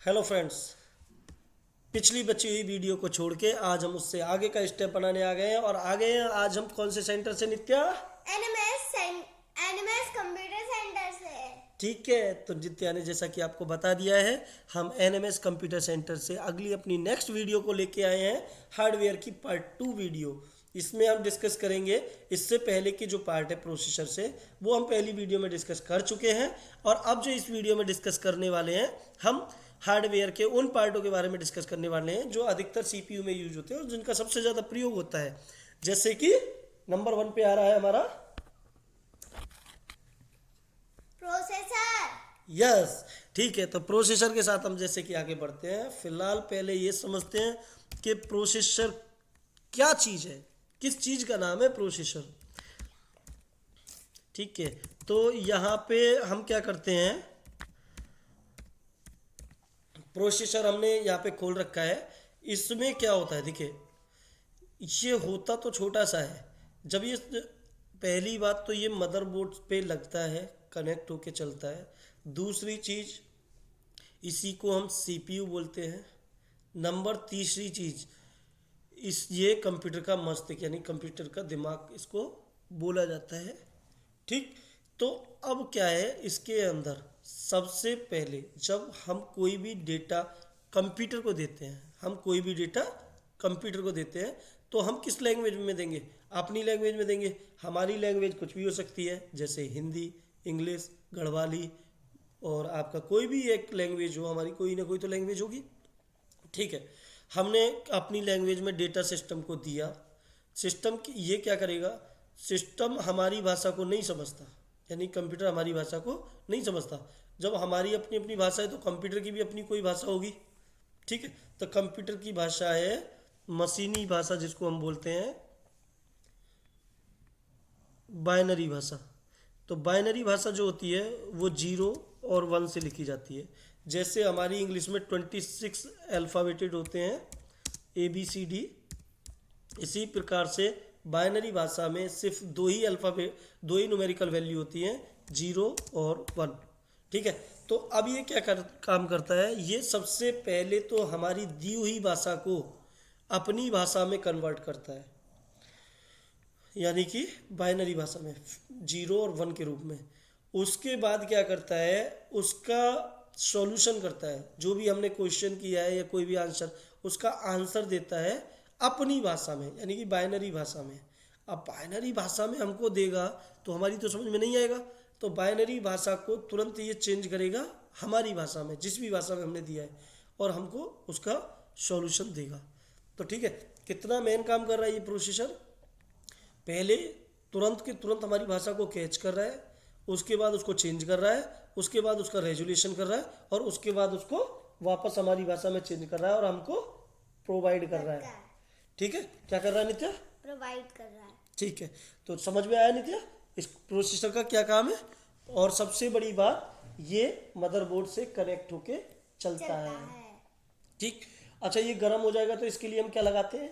Hello friends, पिछली बची हुई वीडियो को छोड़ के आज हम उससे आगे का स्टेप बनाने आ गए हैं और आगे हैं आज हम कौन से सेंटर से नित्या? एनएमएस कंप्यूटर सेंटर से। ठीक है, तो नित्या ने जैसा कि आपको बता दिया है, हम एनएमएस कंप्यूटर सेंटर से अगली अपनी नेक्स्ट वीडियो को लेके आए हैं, हार्डवेयर की पार्ट 2 वीडियो। इसमें हम डिस्कस करेंगे इससे पहले की जो पार्ट है प्रोसेसर से, वो हम पहली वीडियो में डिस्कस कर चुके हैं। और अब जो इस वीडियो में डिस्कस करने वाले हैं, हम हार्डवेयर के उन पार्टों के बारे में डिस्कस करने वाले हैं जो अधिकतर सीपीयू में यूज होते हैं और जिनका सबसे ज़्यादा प्रयोग होता है। जैसे कि नंबर 1 पे आ रहा है हमारा प्रोसेसर। यस। ठीक है, तो प्रोसेसर के साथ हम जैसे कि आगे बढ़ते हैं, फिलहाल पहले ये समझते हैं कि प्रोसेसर क्या चीज़ है, किस चीज़ का नाम है प्रोसेसर। ठीक है, तो यहाँ पे हम क्या करते हैं, प्रोसेसर हमने यहाँ पे खोल रखा है। इसमें क्या होता है, देखिए ये होता तो छोटा सा है। जब ये पहली बात तो ये मदरबोर्ड पे लगता है, कनेक्ट होके चलता है। दूसरी चीज़, इसी को हम सीपीयू बोलते हैं। नंबर तीसरी चीज़, ये कंप्यूटर का मस्तिष्क यानी कंप्यूटर का दिमाग इसको बोला जाता है। ठीक, तो अब क्या है, इसके अंदर सबसे पहले जब हम कोई भी डेटा कंप्यूटर को देते हैं, हम कोई भी डेटा कंप्यूटर को देते हैं तो हम किस लैंग्वेज में देंगे? अपनी लैंग्वेज में देंगे। हमारी लैंग्वेज कुछ भी हो सकती है, जैसे हिंदी, इंग्लिश, गढ़वाली, और आपका कोई भी एक लैंग्वेज हो, हमारी कोई ना कोई तो लैंग्वेज होगी। ठीक है, हमने अपनी लैंग्वेज में डेटा सिस्टम को दिया। सिस्टम ये क्या करेगा, सिस्टम हमारी भाषा को नहीं समझता, यानी कंप्यूटर हमारी भाषा को नहीं समझता। जब हमारी अपनी अपनी भाषा है तो कंप्यूटर की भी अपनी कोई भाषा होगी। ठीक है, तो कंप्यूटर की भाषा है मशीनी भाषा, जिसको हम बोलते हैं बाइनरी भाषा। तो बाइनरी भाषा जो होती है वो 0 और 1 से लिखी जाती है। जैसे हमारी इंग्लिश में 26 अल्फ़ाबेटेड होते हैं, ABCD। इसी प्रकार से बाइनरी भाषा में सिर्फ दो ही न्यूमेरिकल वैल्यू होती हैं, 0 और 1। ठीक है, तो अब ये क्या काम करता है, ये सबसे पहले तो हमारी दी हुई भाषा को अपनी भाषा में कन्वर्ट करता है, यानी कि बाइनरी भाषा में 0 और 1 के रूप में। उसके बाद क्या करता है, उसका सॉल्यूशन करता है। जो भी हमने क्वेश्चन किया है या कोई भी आंसर, उसका आंसर देता है अपनी भाषा में, यानी कि बाइनरी भाषा में। अब बाइनरी भाषा में हमको देगा तो हमारी तो समझ में नहीं आएगा, तो बाइनरी भाषा को तुरंत ये चेंज करेगा हमारी भाषा में, जिस भी भाषा में हमने दिया है, और हमको उसका सॉल्यूशन देगा। तो ठीक है, कितना मेन काम कर रहा है ये प्रोसेसर, पहले तुरंत के तुरंत हमारी भाषा को कैच कर रहा है, उसके बाद उसको चेंज कर रहा है, उसके बाद उसका रेजुलेशन कर रहा है, और उसके बाद उसको वापस हमारी भाषा में चेंज कर रहा है और हमको प्रोवाइड कर रहा है। ठीक है, क्या कर रहा है नित्या? प्रोवाइड कर रहा है। ठीक है, तो समझ में आया नित्या इस प्रोसेसर का क्या काम है? और सबसे बड़ी बात, ये मदरबोर्ड से कनेक्ट होके चलता है। ठीक, अच्छा ये गर्म हो जाएगा तो इसके लिए हम क्या लगाते हैं?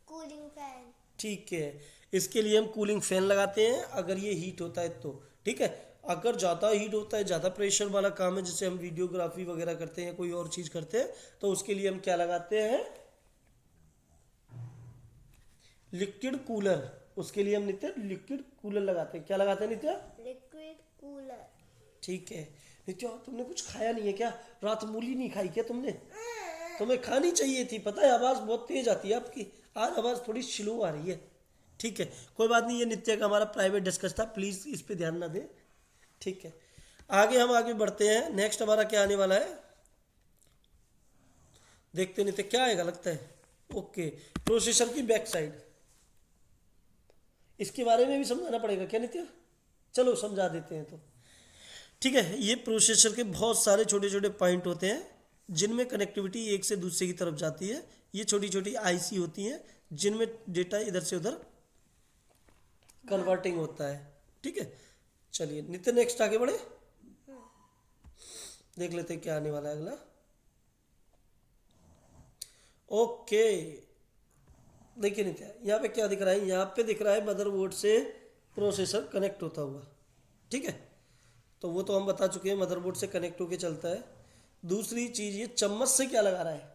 Cooling fan. ठीक है, इसके लिए हम कूलिंग फैन लगाते हैं अगर ये हीट होता है तो। ठीक है, अगर ज़्यादा हीट होता है, ज़्यादा प्रेशर वाला काम है, जैसे हम वीडियोग्राफी वगैरह करते हैं, कोई और चीज़ करते हैं, तो उसके लिए हम क्या लगाते हैं? Liquid cooler. उसके लिए हम नित्य लिक्विड कूलर लगाते हैं। क्या लगाते हैं नित्या? Liquid cooler. ठीक है नित्या, तुमने कुछ खाया नहीं है क्या? रात मूली नहीं खाई क्या तुमने? तुम्हें खानी चाहिए थी, पता है आवाज़ बहुत तेज आती है आपकी, आज आवाज़ थोड़ी स्लो आ रही है। ठीक है, कोई बात नहीं, ये नित्य का हमारा प्राइवेट डिस्कस था, प्लीज़ इस पे ध्यान ना दें। ठीक है, हम आगे बढ़ते हैं। नेक्स्ट हमारा क्या आने वाला है, देखते नित्य क्या आएगा, लगता है ओके, प्रोसेसर की बैक साइड। इसके बारे में भी समझाना पड़ेगा क्या नित्य? चलो समझा देते हैं तो। ठीक है, ये प्रोसेसर के बहुत सारे छोटे छोटे पॉइंट होते हैं जिनमें कनेक्टिविटी एक से दूसरे की तरफ जाती है। ये छोटी छोटी IC होती हैं जिनमें डेटा इधर से उधर कन्वर्टिंग होता है। ठीक है, चलिए नित्य नेक्स्ट आगे बढ़े, देख लेते हैं क्या आने वाला है अगला। ओके, देखिए नित्य यहाँ पे क्या दिख रहा है, यहाँ पे दिख रहा है मदरबोर्ड से प्रोसेसर कनेक्ट होता हुआ। ठीक है, तो वो तो हम बता चुके हैं, मदरबोर्ड से कनेक्ट होके चलता है। दूसरी चीज, ये चम्मच से क्या लगा रहा है,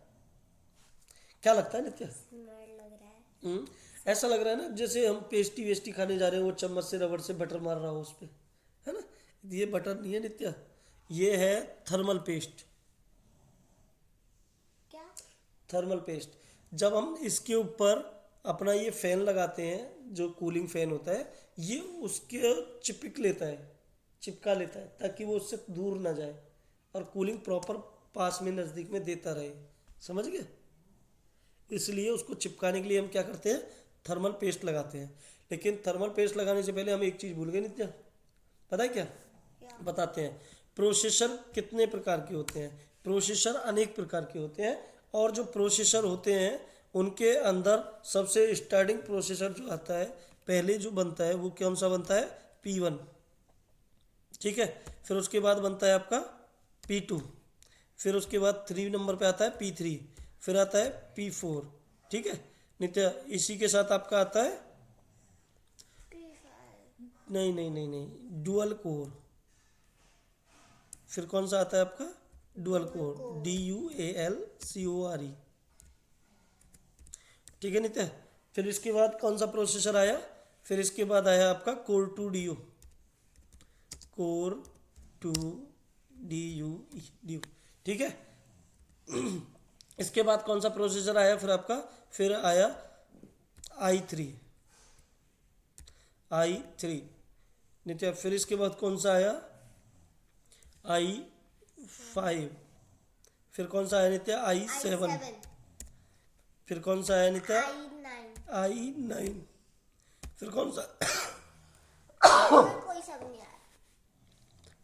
क्या लगता है नित्या? स्मेल लग रहा है। ऐसा लग रहा है ना जैसे हम पेस्टी वेस्टी खाने जा रहे हैं, वो चम्मच से रबड़ से बटर मार रहा हो उस पर, है ना? ये बटर नहीं है नित्या, ये है थर्मल पेस्ट। क्या? Thermal paste. जब हम इसके ऊपर अपना ये फैन लगाते हैं, जो कूलिंग फैन होता है, ये उसके चिपका लेता है ताकि वो उससे दूर ना जाए और कूलिंग प्रॉपर पास में नज़दीक में देता रहे। समझ गए? इसलिए उसको चिपकाने के लिए हम क्या करते हैं, थर्मल पेस्ट लगाते हैं। लेकिन थर्मल पेस्ट लगाने से पहले हम एक चीज़ भूल गए नित्या, पता है क्या? क्या? बताते हैं। प्रोसेसर कितने प्रकार के होते हैं? प्रोसेसर अनेक प्रकार के होते हैं, और जो प्रोसेसर होते हैं उनके अंदर सबसे स्टार्टिंग प्रोसेसर जो आता है, पहले जो बनता है वो कौन सा बनता है? P1। ठीक है, फिर उसके बाद बनता है आपका P2, फिर उसके बाद 3 नंबर पे आता है P3, फिर आता है P4। ठीक है नित्या, इसी के साथ आपका आता है, P5। नहीं नहीं नहीं नहीं, डुअल कोर। फिर कौन सा आता है आपका? Dual core, DUALCORE। ठीक है नित्या, फिर इसके बाद कौन सा प्रोसेसर आया? फिर इसके बाद आया आपका कोर 2 DU, कोर 2 DU। ठीक है, इसके बाद कौन सा प्रोसेसर आया फिर आपका? फिर आया i3 नित्या। फिर इसके बाद कौन सा आया? i5। फिर कौन सा आया नित्या? i7। I7। फिर कौन सा आया नित्या? I9। i9। फिर कौन सा? कोई सब नहीं आया।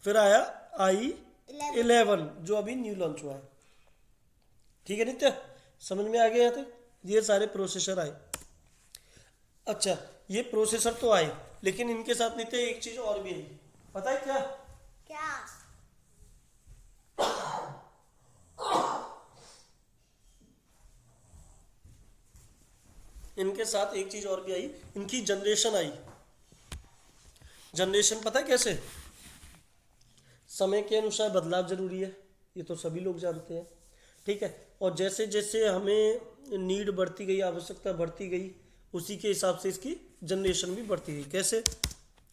फिर आया i11 जो अभी न्यू लॉन्च हुआ है। ठीक है नित्या, समझ में आ गया यहाँ तक? ये सारे प्रोसेसर आए। अच्छा, ये प्रोसेसर तो आए, लेकिन इनके साथ नित्या एक चीज और भी आई, पता है क्या? क्या? इनके साथ एक चीज और भी आई, इनकी जनरेशन आई। जनरेशन पता है कैसे? समय के अनुसार बदलाव जरूरी है, ये तो सभी लोग जानते हैं। ठीक है, और जैसे जैसे हमें नीड बढ़ती गई, आवश्यकता बढ़ती गई, उसी के हिसाब से इसकी जनरेशन भी बढ़ती गई। कैसे?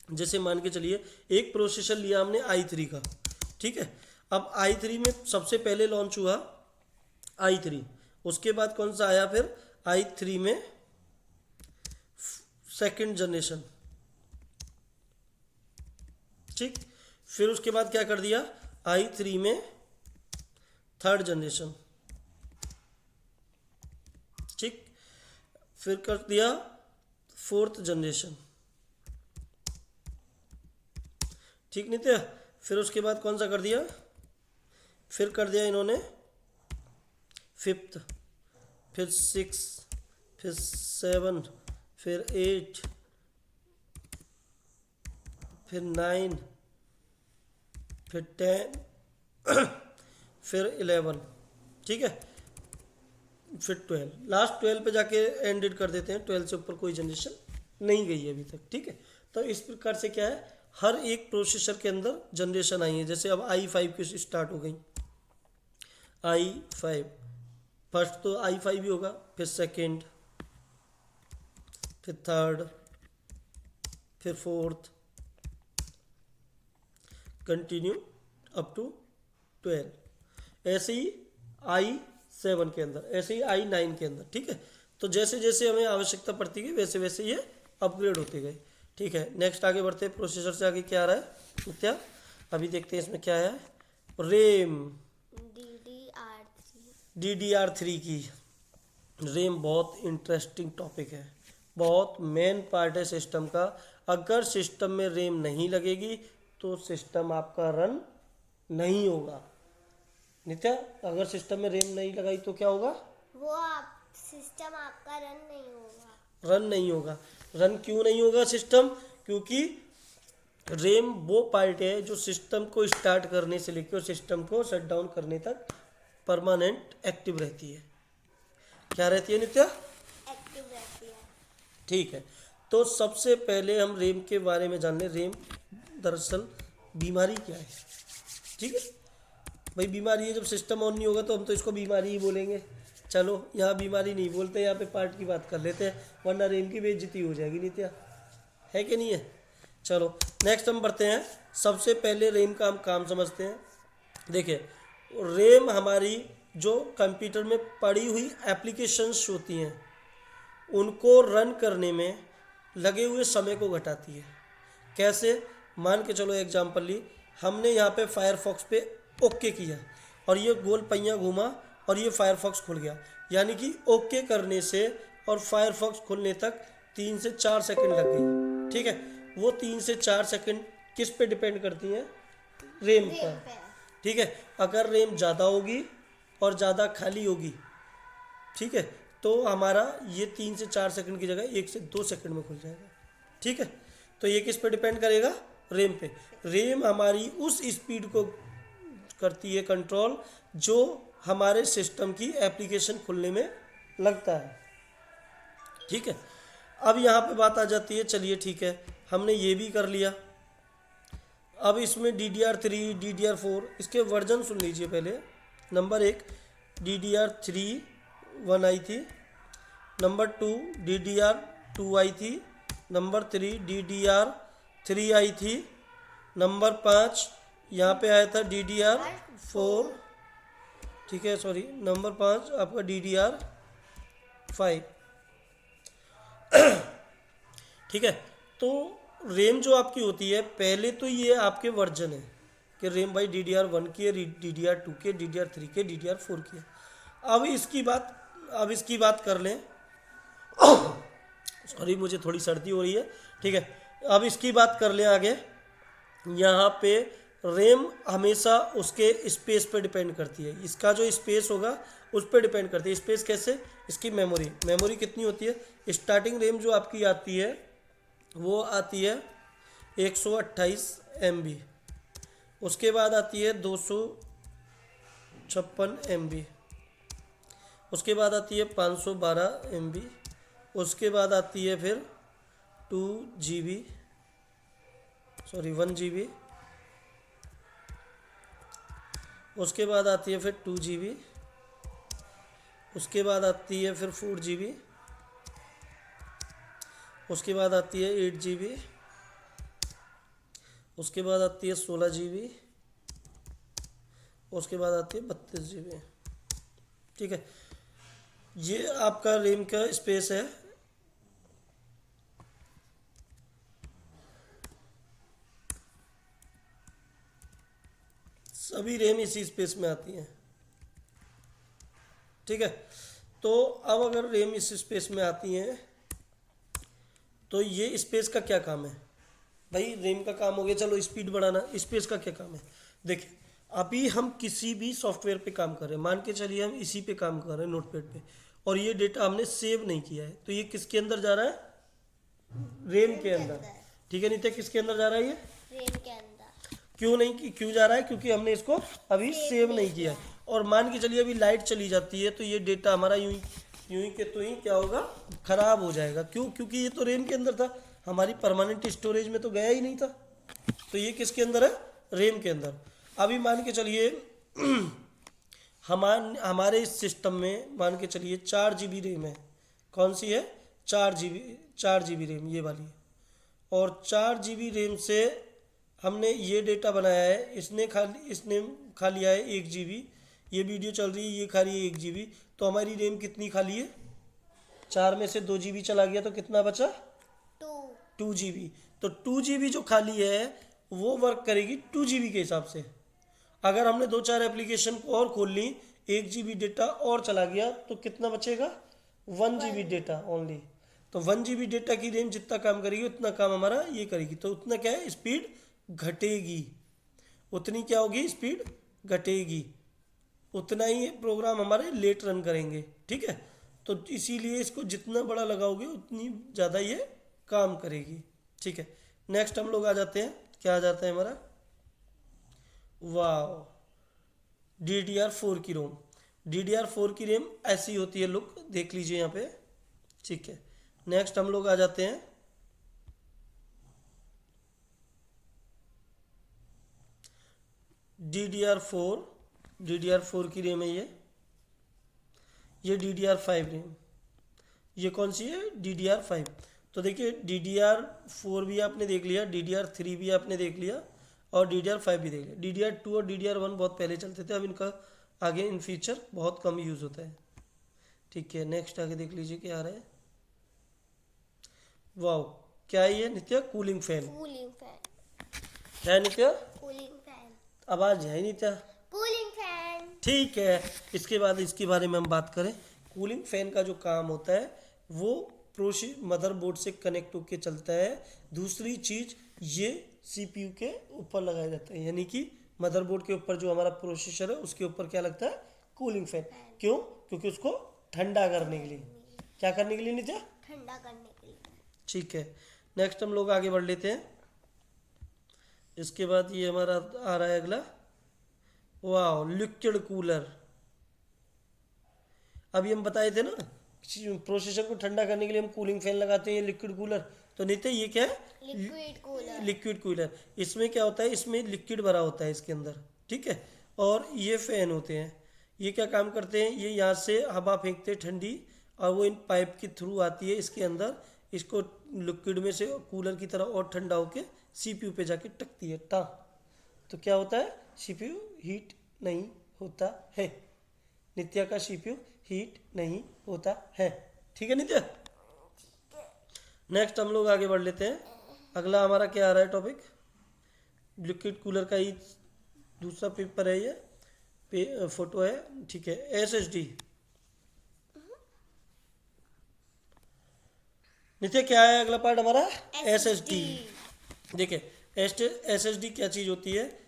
जैसे मान के चलिए एक प्रोसेसर लिया हमने i3 का, ठीक है। अब i3 में सबसे पहले लॉन्च हुआ i3, उसके बाद कौन सा आया फिर? i3 में सेकंड जनरेशन, ठीक। फिर उसके बाद क्या कर दिया? i3 में थर्ड जनरेशन, ठीक। फिर कर दिया फोर्थ जनरेशन, ठीक नित्य। फिर उसके बाद कौन सा कर दिया? फिर कर दिया इन्होंने फिफ्थ, फिर 6, फिर 7, फिर 8, फिर 9, फिर 10, फिर 11, ठीक है। फिर 12, लास्ट 12 पे जाके एंडेड कर देते हैं। 12 से ऊपर कोई जनरेशन नहीं गई है अभी तक, ठीक है। तो इस प्रकार से क्या है, हर एक प्रोसेसर के अंदर जनरेशन आई है। जैसे अब i5 की स्टार्ट हो गई, i5 फर्स्ट तो i5 ही होगा, फिर सेकंड, फिर थर्ड, फिर फोर्थ, कंटिन्यू अप टू 12। ऐसे ही i7 के अंदर, ऐसे ही i9 के अंदर, ठीक है। तो जैसे जैसे हमें आवश्यकता पड़ती गई वैसे वैसे ये अपग्रेड होते गए, ठीक है। नेक्स्ट आगे बढ़ते हैं, प्रोसेसर से आगे क्या आ रहा है क्या? अभी देखते हैं इसमें क्या है। रेम, DDR3 की रेम बहुत इंटरेस्टिंग टॉपिक है, बहुत मेन पार्ट है सिस्टम का। अगर सिस्टम में रेम नहीं लगेगी तो सिस्टम आपका रन नहीं होगा। नित्या, अगर सिस्टम में रेम नहीं लगाई तो क्या होगा? वो आप सिस्टम आपका रन नहीं होगा। रन नहीं होगा। रन क्यों नहीं होगा सिस्टम? क्योंकि रेम वो पार्ट है जो सिस्टम को स्टार्ट करने से लेकर सिस्टम को शट डाउन करने तक परमानेंट एक्टिव रहती है। क्या रहती है नित्या? एक्टिव रहती है। ठीक है, तो सबसे पहले हम रेम के बारे में जान लें। रेम दरअसल बीमारी क्या है। ठीक है भाई, बीमारी है जब सिस्टम ऑन नहीं होगा तो हम तो इसको बीमारी ही बोलेंगे। चलो यहाँ बीमारी नहीं बोलते, यहाँ पे पार्ट की बात कर लेते हैं, वरना रेम की बेइज्जती हो जाएगी नित्या, है कि नहीं है। चलो नेक्स्ट हम बढ़ते हैं। सबसे पहले रेम का हम काम समझते हैं। देखिए रेम हमारी जो कंप्यूटर में पड़ी हुई एप्लीकेशंस होती हैं उनको रन करने में लगे हुए समय को घटाती है। कैसे, मान के चलो एग्जांपल ली, हमने यहाँ पे फायरफॉक्स पे ओके किया और ये गोल पहिया घूमा और ये फायरफॉक्स खुल गया, यानी कि ओके करने से और फायरफॉक्स खुलने तक 3 से 4 सेकंड लग गई। ठीक है, वो 3 से 4 सेकंड किस पे डिपेंड करती हैं, रेम पर। ठीक है, अगर रेम ज़्यादा होगी और ज़्यादा खाली होगी, ठीक है, तो हमारा ये 3 से 4 सेकंड की जगह 1 से 2 सेकंड में खुल जाएगा। ठीक है, तो ये किस पे डिपेंड करेगा, रेम पे। रेम हमारी उस स्पीड को करती है कंट्रोल जो हमारे सिस्टम की एप्लीकेशन खुलने में लगता है। ठीक है, अब यहाँ पे बात आ जाती है, चलिए ठीक है हमने ये भी कर लिया। अब इसमें DDR3 DDR4 इसके वर्जन सुन लीजिए पहले। नंबर 1 DDR3 1 आई थी, नंबर 2 DDR2 आई थी, नंबर 3 DDR3 आई थी, नंबर 5 यहाँ पे आया था DDR4। ठीक है, सॉरी, नंबर 5 आपका DDR5। ठीक है, तो रेम जो आपकी होती है, पहले तो ये आपके वर्जन है कि रेम भाई DDR1 की है, DDR2 के, DDR3 के, DDR4 की है। अब इसकी बात कर लें। सॉरी, मुझे थोड़ी सर्दी हो रही है। ठीक है, अब इसकी बात कर लें आगे। यहाँ पे रेम हमेशा उसके स्पेस पे डिपेंड करती है, इसका जो स्पेस होगा उस पर डिपेंड करती है। स्पेस कैसे, इसकी मेमोरी कितनी होती है। स्टार्टिंग रेम जो आपकी आती है वो आती है 128 MB, उसके बाद आती है 256 MB, उसके बाद आती है 512 MB, उसके बाद आती है फिर 1 GB, उसके बाद आती है फिर 2 GB, उसके बाद आती है फिर 4 GB, उसके बाद आती है 8 GB, उसके बाद आती है 16 GB, उसके बाद आती है 32 GB। ठीक है, ये आपका रेम का स्पेस है। सभी रेम इसी स्पेस में आती हैं। ठीक है, तो अब अगर रेम इस स्पेस में आती हैं तो ये स्पेस का क्या काम है भाई, रेम का काम हो गया चलो स्पीड बढ़ाना, स्पेस का क्या काम है। देखिए अभी हम किसी भी सॉफ्टवेयर पे काम कर रहे हैं, मान के चलिए हम इसी पे काम कर रहे हैं नोटपैड पे, और ये डेटा हमने सेव नहीं किया है, तो ये किसके अंदर जा रहा है, रेम के अंदर। ठीक है नित्या, किसके अंदर जा रहा है ये, रेम के अंदर। क्यों जा रहा है, क्योंकि हमने इसको अभी सेव नहीं किया है। और मान के चलिए अभी लाइट चली जाती है तो ये डेटा हमारा यूं ही के तो ही क्या होगा, खराब हो जाएगा। क्यों, क्योंकि ये तो रेम के अंदर था, हमारी परमानेंट स्टोरेज में तो गया ही नहीं था। तो ये किसके अंदर है, रेम के अंदर। अभी मान के चलिए हमारे इस सिस्टम में मान के चलिए 4 GB रेम है। कौन सी है, 4 GB रेम, ये वाली। और 4 GB रेम से हमने ये डेटा बनाया है, इसने खा लिया है 1 GB, ये वीडियो चल रही है, ये खा रही है 1 GB, तो हमारी रेम कितनी खाली है, 4 में से 2 GB चला गया तो कितना बचा, 2 GB। तो 2 GB जो खाली है वो वर्क करेगी 2 GB के हिसाब से। अगर हमने 2-4 एप्लीकेशन को और खोल ली, 1 GB डेटा और चला गया तो कितना बचेगा, 1 GB डेटा ओनली। तो 1 GB डेटा की रेम जितना काम करेगी उतना काम हमारा ये करेगी, तो उतना क्या है, स्पीड घटेगी। उतनी क्या होगी, स्पीड घटेगी, उतना ही प्रोग्राम हमारे लेट रन करेंगे। ठीक है, तो इसीलिए इसको जितना बड़ा लगाओगे उतनी ज़्यादा ये काम करेगी। ठीक है, नेक्स्ट हम लोग आ जाते हैं, क्या आ जाता है हमारा, वाह, DDR4 की रोम। DDR4 की रेम ऐसी होती है, लुक देख लीजिए यहाँ पे। ठीक है, नेक्स्ट हम लोग आ जाते हैं DDR4 की रैम है ये DDR5 रैम, ये कौन सी है DDR5। तो देखिए DDR4 भी आपने देख लिया, DDR3 भी आपने देख लिया और DDR5 भी देख लिया। DDR2 और DDR1 बहुत पहले चलते थे, अब इनका आगे इन फ्यूचर बहुत कम यूज़ होता है। ठीक है, नेक्स्ट आगे देख लीजिए क्या आ रहा है। वाह, क्या है ये Nitya? Cooling fan. Cooling fan. क्या है नित्या? Cooling fan. आवाज है नित्या? Cooling fan. ठीक है, इसके बाद इसके बारे में हम बात करें। कूलिंग फैन का जो काम होता है वो मदरबोर्ड से कनेक्ट होकर चलता है। दूसरी चीज ये सीपीयू के ऊपर लगाया जाता है, यानी कि मदरबोर्ड के ऊपर जो हमारा प्रोसेसर है उसके ऊपर क्या लगता है? Cooling fan. क्यों? क्योंकि उसको ठंडा करने के लिए। क्या करने के लिए नित्या? ठंडा करने के लिए। ठीक है, नेक्स्ट हम लोग आगे बढ़ लेते हैं। इसके बाद ये हमारा आ रहा है अगला, वाह, लिक्विड कूलर। अभी हम बताए थे ना प्रोसेसर को ठंडा करने के लिए हम कूलिंग फैन लगाते हैं, लिक्विड कूलर। तो नित्य ये क्या है? Liquid cooler. Liquid cooler. इसमें क्या होता है? इसमें लिक्विड भरा होता है इसके अंदर, ठीक है। और ये फैन होते हैं, ये क्या काम करते हैं? ये यहाँ से हवा फेंकते हैं ठंडी, और वो इन पाइप के थ्रू आती है इसके अंदर, इसको लिक्विड में से कूलर की तरह और ठंडा होके सीपीयू पे जाके टकती है टा। तो क्या होता है? सीपीयू हीट नहीं होता है। नित्या का सीपीयू हीट नहीं होता है। ठीक है नित्या? नेक्स्ट हम लोग आगे बढ़ लेते हैं। अगला हमारा क्या आ रहा है टॉपिक? लिक्विड कूलर का ही दूसरा पेपर है ये, फोटो है, ठीक है। एसएसडी। नित्य क्या है अगला पार्ट हमारा? एसएसडी। देखिए एसएसडी क्या चीज़ होती है?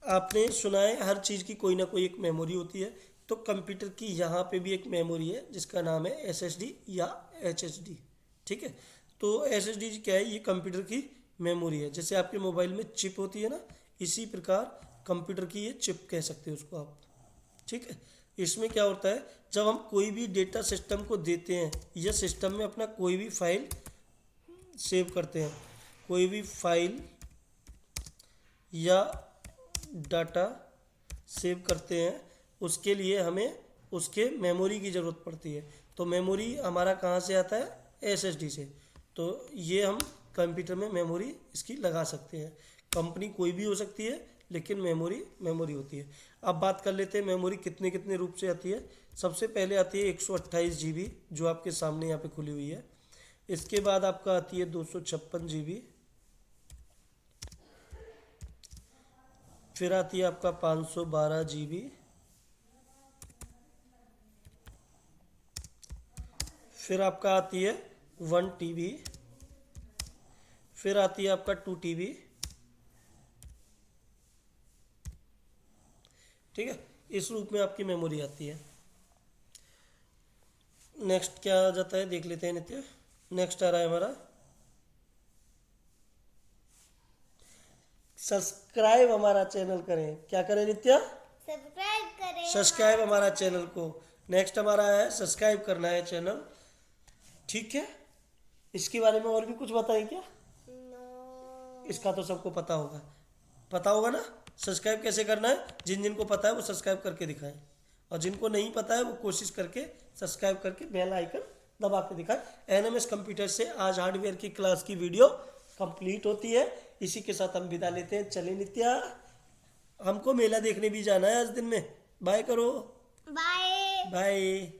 आपने सुना है हर चीज़ की कोई ना कोई एक मेमोरी होती है, तो कंप्यूटर की यहाँ पे भी एक मेमोरी है जिसका नाम है एसएसडी या एचएसडी, ठीक है। तो एसएसडी क्या है? ये कंप्यूटर की मेमोरी है। जैसे आपके मोबाइल में चिप होती है ना, इसी प्रकार कंप्यूटर की ये चिप कह सकते हो उसको आप, ठीक है। इसमें क्या होता है? जब हम कोई भी डेटा सिस्टम को देते हैं या सिस्टम में अपना कोई भी फाइल सेव करते हैं, कोई भी फाइल या डाटा सेव करते हैं, उसके लिए हमें उसके मेमोरी की ज़रूरत पड़ती है। तो मेमोरी हमारा कहाँ से आता है? एसएसडी से। तो ये हम कंप्यूटर में मेमोरी इसकी लगा सकते हैं। कंपनी कोई भी हो सकती है, लेकिन मेमोरी होती है। अब बात कर लेते हैं मेमोरी कितने कितने रूप से आती है। सबसे पहले आती है 128 GB, जो आपके सामने यहाँ पे खुली हुई है। इसके बाद आपका आती है 256 GB, फिर आती है आपका 512 GB, फिर आपका आती है 1 TB, फिर आती है आपका 2 TB, ठीक है। इस रूप में आपकी मेमोरी आती है। नेक्स्ट क्या आ जाता है देख लेते हैं नित्य। नेक्स्ट आ रहा है हमारा सब्सक्राइब हमारा चैनल करें। क्या करें नित्या? सब्सक्राइब करें। सब्सक्राइब हमारा चैनल को। नेक्स्ट हमारा है सब्सक्राइब करना है चैनल, ठीक है। इसके बारे में और भी कुछ बताएं क्या? नो। इसका तो सबको पता होगा ना सब्सक्राइब कैसे करना है। जिन जिनको पता है वो सब्सक्राइब करके दिखाएं, और जिनको नहीं पता है वो कोशिश करके सब्सक्राइब करके बेल आइकन दबा के दिखाएं। एनएमएस कंप्यूटर से आज हार्डवेयर की क्लास की वीडियो कंप्लीट होती है। इसी के साथ हम विदा लेते हैं। चले नित्या, हमको मेला देखने भी जाना है आज दिन में। बाय करो। बाय। बाय।